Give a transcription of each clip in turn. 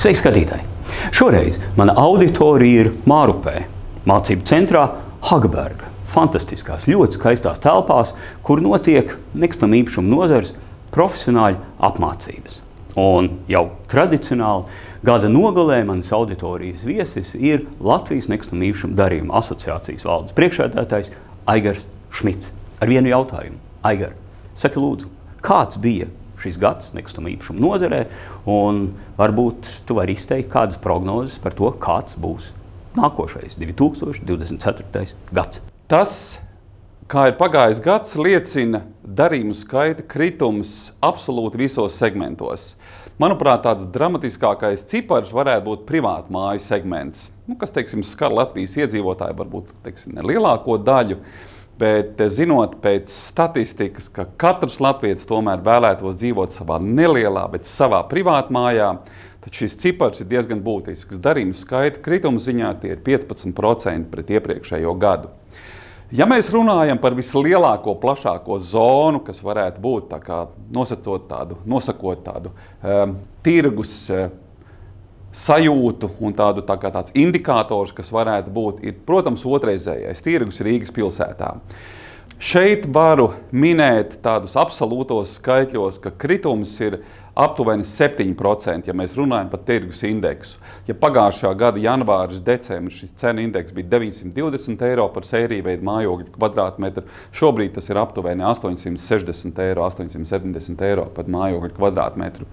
Sveiki, skatītāji! Šoreiz mana auditorija ir Mārupē, mācību centrā Hagberga. Fantastiskās, ļoti skaistās telpās, kur notiek nekustamā īpašuma nozares profesionāļu apmācības. Un jau tradicionāli gada nogalē manas auditorijas viesis ir Latvijas nekustamā īpašuma darījuma asociācijas valdes priekšsēdētājs Aigars Šmits. Ar vienu jautājumu. Aigar, saki lūdzu, kāds bija šis gads nekustamā īpašuma nozarē, un varbūt tu vari izteikt kādas prognozes par to, kāds būs nākošais 2024. gads. Tas, kā ir pagājis gads, liecina darījumu skaita kritums absolūti visos segmentos. Manuprāt, tāds dramatiskākais cipars varētu būt privātu māju segments, kas, teiksim, skar Latvijas iedzīvotāju varbūt, teiksim, ne lielāko daļu, bet zinot pēc statistikas, ka katrs latvietis tomēr vēlētos dzīvot savā nelielā, bet savā privātmājā, tad šis cipars ir diezgan būtisks. Darījumu skaita krituma ziņā tie ir 15% pret iepriekšējo gadu. Ja mēs runājam par vislielāko, plašāko zonu, kas varētu būt tā kā nosakot tādu tirgus sajūtu un tāds indikators, kas varētu būt, ir, protams, otrreizējais tirgus Rīgas pilsētā. Šeit varu minēt tādus absolūtos skaitļos, ka kritums ir aptuveni 7%, ja mēs runājam par tirgus indeksu. Ja pagājušā gada janvāris, decembris šis cenu indeks bija 920 eiro par sērijveidu mājokļu kvadrātmetru, šobrīd tas ir aptuveni 860 eiro, 870 eiro par mājokļu kvadrātmetru.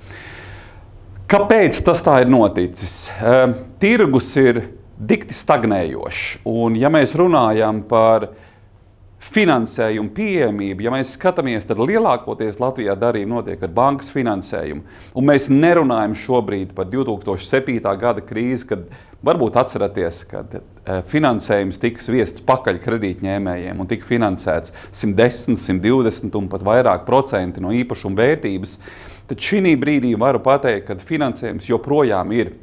Kāpēc tas tā ir noticis? Tirgus ir dikti stagnējošs, un ja mēs runājam par finansējumu pieejamību, ja mēs skatāmies, tad lielākoties Latvijā darījumi notiek ar bankas finansējumu. Un mēs nerunājam šobrīd par 2007. gada krīzi, kad varbūt atceraties, kad finansējums tika sviests pakaļ kredītņēmējiem un tika finansēts 110, 120 un pat vairāk procenti no īpašuma vērtības. Tad šī brīdī varu pateikt, ka finansējums joprojām ir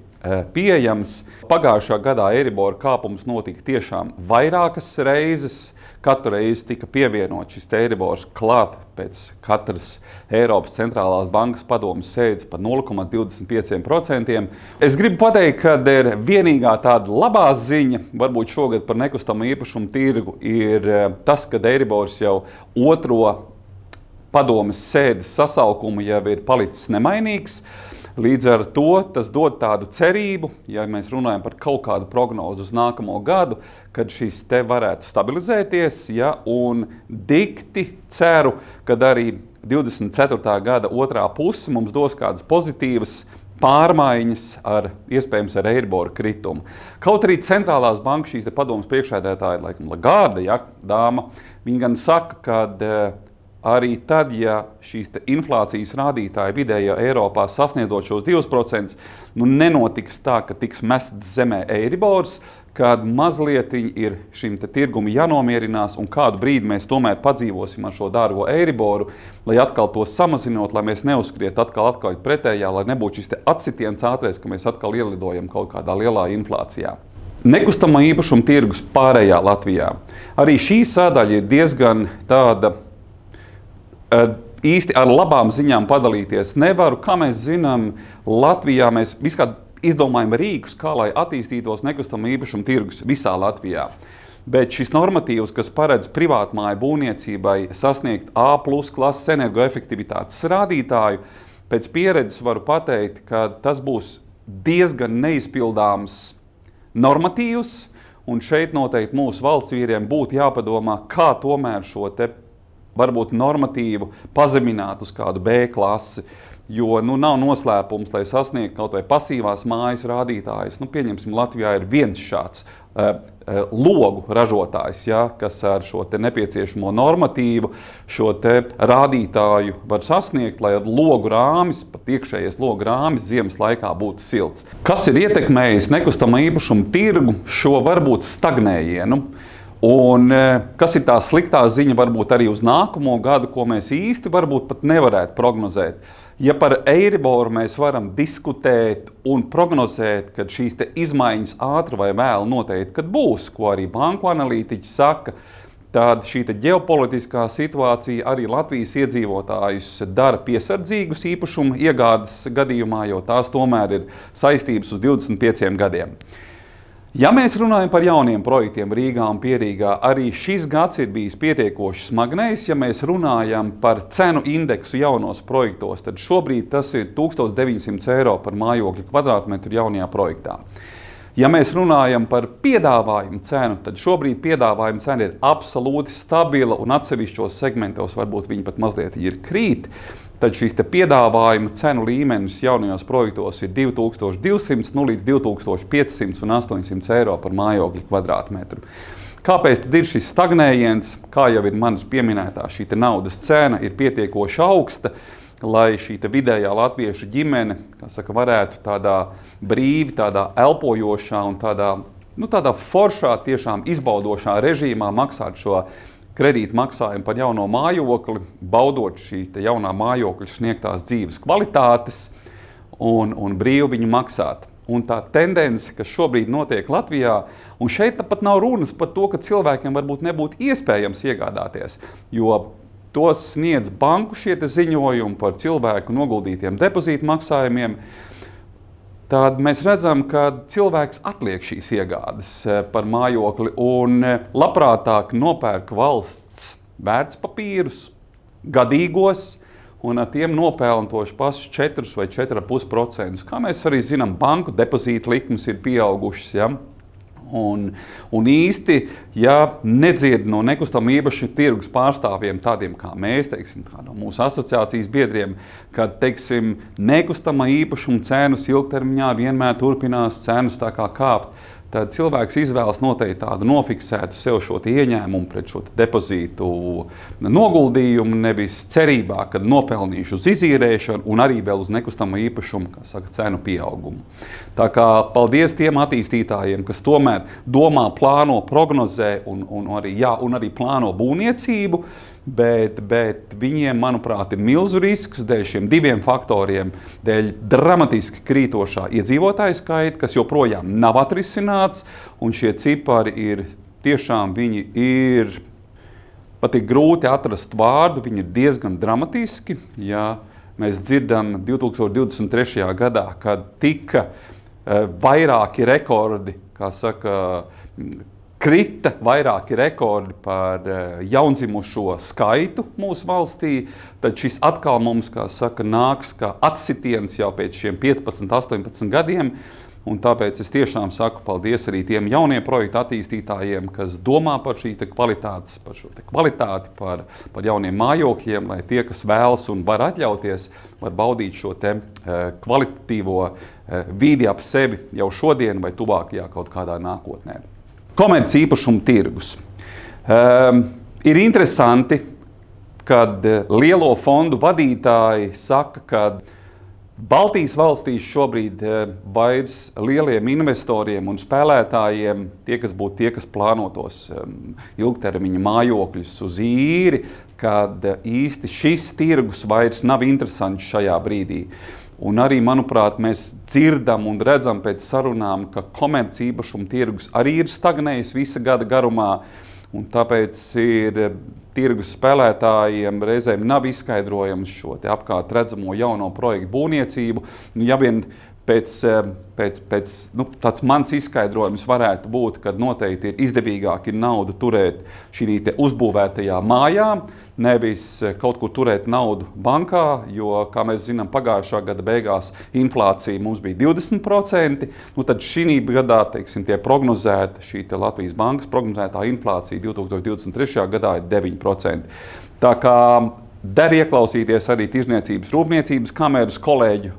pieejams. Pagājušā gadā Eiribora kāpums notika tiešām vairākas reizes. Katru reizi tika pievienot šis Eiribors klāt pēc katras Eiropas centrālās bankas padomes sēdes par 0,25%. Es gribu pateikt, ka ir vienīgā tāda labā ziņa, varbūt šogad par nekustamo īpašumu tirgu, ir tas, ka Eiribors jau otro padomes sēdes sasaukumu jau ir palicis nemainīgs. Līdz ar to tas dod tādu cerību, ja mēs runājam par kaut kādu prognozu uz nākamo gadu, kad šis te varētu stabilizēties, un dikti ceru, ka arī 24. gada otrā puse mums dos kādas pozitīvas pārmaiņas iespējams ar Eiriboru kritumu. Kaut arī centrālās bankas šīs padomes priekšsēdētāja, laikam Lagarde, dāma, viņa gan saka, ka arī tad, ja šīs inflācijas rādītāji vidējā Eiropā sasniedzot šos 2%, nenotiks tā, ka tiks mests zemē Eiribors, kad mazliet ir šim tirgum jānomierinās un kādu brīdi mēs tomēr padzīvosim ar šo dārgo Eiriboru, lai atkal to samazinot, lai mēs neuzskriet atkal pretējā, lai nebūtu šis atsitiens ātrais, ka mēs atkal ielidojam kaut kādā lielā inflācijā. Nekustamā īpašuma tirgus pārējā Latvijā. Arī šī sadaļa ir diezgan tāda īsti ar labām ziņām padalīties nevaru. Kā mēs zinām, Latvijā mēs viskādi izdomājam rīkus, kā lai attīstītos nekustama īpašuma tirgus visā Latvijā. Bet šis normatīvs, kas paredz privātmāju būvniecībai sasniegt A+ klases energoefektivitātes rādītāju, pēc pieredzes varu pateikt, ka tas būs diezgan neizpildāms normatīvs, un šeit noteikti mūsu valsts vīriem būtu jāpadomā, kā tomēr šo te varbūt normatīvu pazemināt uz kādu B klasi, jo nav noslēpums, lai sasniegtu kaut vai pasīvās mājas rādītājus. Pieņemsim, Latvijā ir viens šāds logu ražotājs, kas ar šo te nepieciešamo normatīvu šo te rādītāju var sasniegt, lai logu rāmis, pat iekšējais logu rāmis ziemas laikā būtu silts. Kas ir ietekmējis nekustamā īpašuma tirgu šo varbūt stagnējienu? Un kas ir tā sliktā ziņa varbūt arī uz nākamo gadu, ko mēs īsti varbūt pat nevarētu prognozēt. Ja par Eiriboru mēs varam diskutēt un prognozēt, kad šīs te izmaiņas ātri vai vēlu noteikti, kad būs, ko arī banku analītiķi saka, tad šī ģeopolitiskā situācija arī Latvijas iedzīvotājus dara piesardzīgus īpašumu iegādes gadījumā, jo tās tomēr ir saistības uz 25 gadiem. Ja mēs runājam par jauniem projektiem Rīgā un Pierīgā, arī šis gads ir bijis pietiekoši smagnējs. Ja mēs runājam par cenu indeksu jaunos projektos, tad šobrīd tas ir 1900 eiro par mājokļu kvadrātmetru jaunajā projektā. Ja mēs runājam par piedāvājumu cenu, tad šobrīd piedāvājuma cena ir absolūti stabila un atsevišķos segmentos varbūt viņi pat mazliet ir krīt. Tad šīs piedāvājuma cenu līmenis jaunajos projektos ir 2200 līdz 2500 un 800 eiro par mājokļu kvadrātmetru. Kāpēc tad ir šis stagnējiens? Kā jau ir manis pieminētā, šī naudas cena ir pietiekoši augsta, lai šī vidējā latviešu ģimene, kā saka, varētu tādā brīvi, tādā elpojošā un tādā foršā, tiešām izbaudošā režīmā maksāt šo kredītu maksājumu par jauno mājokli, baudot šī jaunā mājokļa sniegtās dzīves kvalitātes un brīvi viņu maksāt. Un tā tendence, kas šobrīd notiek Latvijā, un šeit pat nav runas par to, ka cilvēkiem varbūt nebūtu iespējams iegādāties, jo tos sniedz banku šie ziņojumi par cilvēku noguldītiem depozītu maksājumiem. Tad mēs redzam, ka cilvēks atliek šīs iegādes par mājokli un labprātāk nopērk valsts vērtspapīrus, gadīgos, un ar tiem nopelna tos pašus 4 vai 4,5%. Kā mēs arī zinām, banku depozītu likmes ir pieaugušas. Ja? Un īsti, ja nedzird no nekustamā īpašuma tirgus pārstāvjiem, tādiem kā mēs, teiksim, no mūsu asociācijas biedriem, kad, teiksim, nekustamā īpašuma cenas ilgtermiņā vienmēr turpinās cenas tā kā kāpt, tad cilvēks izvēlas noteikti tādu nofiksētu sev šo ieņēmumu pret šo depozītu noguldījumu, nevis cerībā, ka nopelnīšu uz izīrēšanu un arī vēl uz nekustamā īpašuma, kā saka, cenu pieaugumu. Tā kā paldies tiem attīstītājiem, kas tomēr domā, plāno, prognozē un arī plāno būvniecību, bet viņiem, manuprāt, ir milzu risks dēļ šiem diviem faktoriem, dēļ dramatiski krītošā iedzīvotāju skaita, kas joprojām nav atrisināts, un šie cipari ir tiešām, viņi ir pat ir grūti atrast vārdu, viņi ir diezgan dramatiski. Ja mēs dzirdam 2023. gadā, kad tika vairāki rekordi, kā saka, krita vairāki rekordi par jaundzimušo skaitu mūsu valstī, tad šis atkal mums, kā saka, nāks kā atsitiens jau pēc šiem 15, 18 gadiem. Un tāpēc es tiešām saku paldies arī tiem jauniem projektu attīstītājiem, kas domā par šī kvalitātes, par šo kvalitāti, par jauniem mājokļiem, lai tie, kas vēlas un var atļauties, var baudīt šo kvalitatīvo vidi ap sevi jau šodien vai tuvākajā kaut kādā nākotnē. Komerci īpašumu tirgus. Ir interesanti, kad lielo fondu vadītāji saka, ka Baltijas valstīs šobrīd vairs lieliem investoriem un spēlētājiem, tie, kas plānotos ilgtermiņa mājokļus uz īri, kad īsti šis tirgus vairs nav interesants šajā brīdī. Un arī, manuprāt, mēs dzirdam un redzam pēc sarunām, ka komerci īpašumu tirgus arī ir stagnējis visa gada garumā, un tāpēc ir tirgus spēlētājiem reizēm nav izskaidrojams šo apkārt redzamo jauno projektu būvniecību. Ja vien pēc tāds mans izskaidrojums varētu būt, ka noteikti ir izdevīgāk ir naudu turēt šī uzbūvētajā mājā, nevis kaut kur turēt naudu bankā, jo, kā mēs zinām, pagājušā gada beigās inflācija mums bija 20%, tad šī gadā, teiksim, tie prognozēta, šī Latvijas bankas prognozētā inflācija 2023. gadā ir 9%. Tā kā der ieklausīties arī Tirzniecības Rūpniecības kameras kolēģu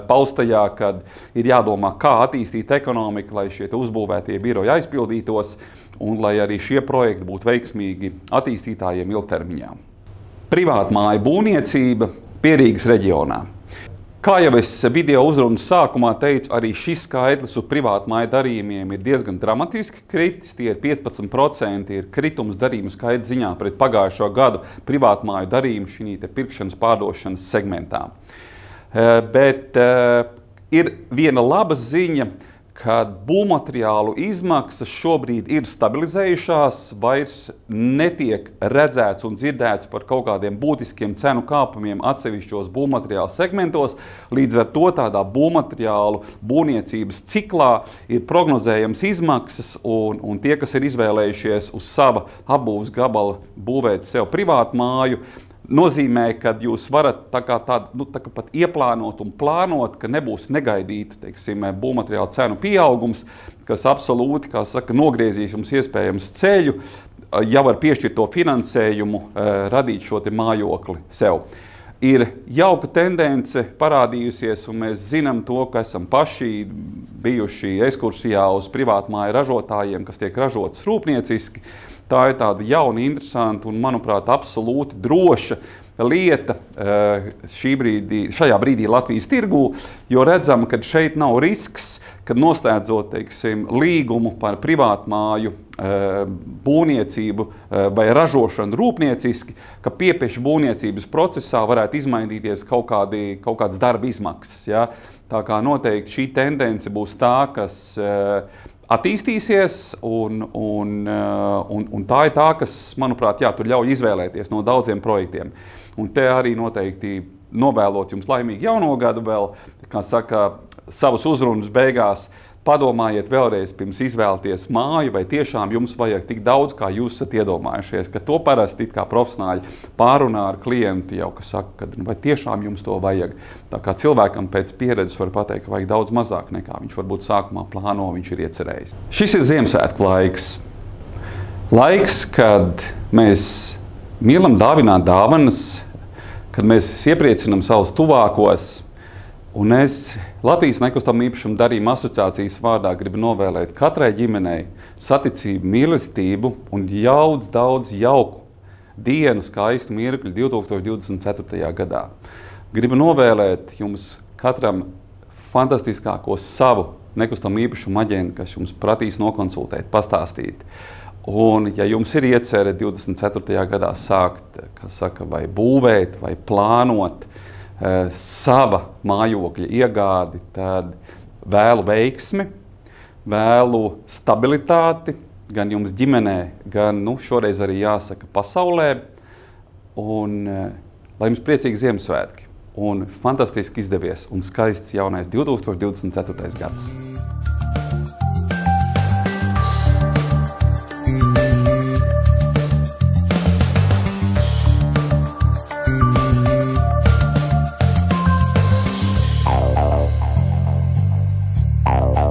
paustajā, kad ir jādomā, kā attīstīt ekonomiku, lai šie uzbūvētie biroji aizpildītos un lai arī šie projekti būtu veiksmīgi attīstītājiem ilgtermiņā. Privātmāju būvniecība Pierīgas reģionā. Kā jau es video uzrunas sākumā teicu, arī šis skaitlis uz privātmāju darījumiem ir diezgan dramatiski kritis. Tie ir 15% ir kritums darījumu skaita ziņā pret pagājušo gadu privātmāju darījumu šī pirkšanas pārdošanas segmentā. Bet ir viena laba ziņa, kad būvmateriālu izmaksas šobrīd ir stabilizējušās, vairs netiek redzēts un dzirdēts par kaut kādiem būtiskiem cenu kāpumiem atsevišķos būvmateriālu segmentos. Līdz ar to tādā būvmateriālu būvniecības ciklā ir prognozējams izmaksas, un tie, kas ir izvēlējušies uz sava apbūves gabala būvēt sev privātu māju, nozīmē, ka jūs varat tā kā pat ieplānot un plānot, ka nebūs negaidītu, teiksim, būvmateriālu cenu pieaugums, kas absolūti, kā saka, nogriezīs jums iespējams ceļu, ja var piešķirt to finansējumu, radīt šo te mājokli sev. Ir jauka tendence parādījusies, un mēs zinām to, ka esam paši bijuši ekskursijā uz privātmāju ražotājiem, kas tiek ražotas rūpnieciski. Tā ir tāda jauna, interesanta un, manuprāt, absolūti droša lieta šajā brīdī Latvijas tirgū, jo redzam, ka šeit nav risks, kad noslēdzot, teiksim, līgumu par privātmāju būvniecību vai ražošanu rūpnieciski, ka piepieši būvniecības procesā varētu izmainīties kaut kādas darba izmaksas. Ja? Tā kā noteikti šī tendence būs tā, kas attīstīsies, un tā ir tā, kas, manuprāt, tur ļauj izvēlēties no daudziem projektiem. Un te arī noteikti novēlot jums laimīgu jauno gadu vēl, kā saka, savas uzrunas beigās, padomājiet vēlreiz pirms izvēlēties māju, vai tiešām jums vajag tik daudz, kā jūs esat iedomājušies, ka to parasti it kā profesionāļi pārunā ar klientu jau, kas saka, ka vai tiešām jums to vajag. Tā kā cilvēkam pēc pieredzes var pateikt, ka vajag daudz mazāk nekā viņš varbūt sākumā plāno, viņš ir iecerējis. Šis ir Ziemassvētku laiks. Laiks, kad mēs mīlam dāvināt dāvanas, kad mēs iepriecinam savus tuvākos, un es Latvijas nekustamo īpašumu darījuma asociācijas vārdā gribu novēlēt katrai ģimenei saticību, mīlestību un daudz jauku dienu, skaistu mirkļu 2024. gadā. Gribu novēlēt jums katram fantastiskāko savu nekustamo īpašumu aģentu, kas jums prasīs nokonsultēt, pastāstīt. Un, ja jums ir iecerē 24. gadā sākt, kā saka, vai būvēt, vai plānot sava mājokļa iegādi, tad vēlu veiksmi, vēlu stabilitāti, gan jums ģimenē, gan, šoreiz arī jāsaka, pasaulē. Un lai jums priecīgi Ziemassvētki un fantastiski izdevies un skaists jaunais 2024. gads. Oh.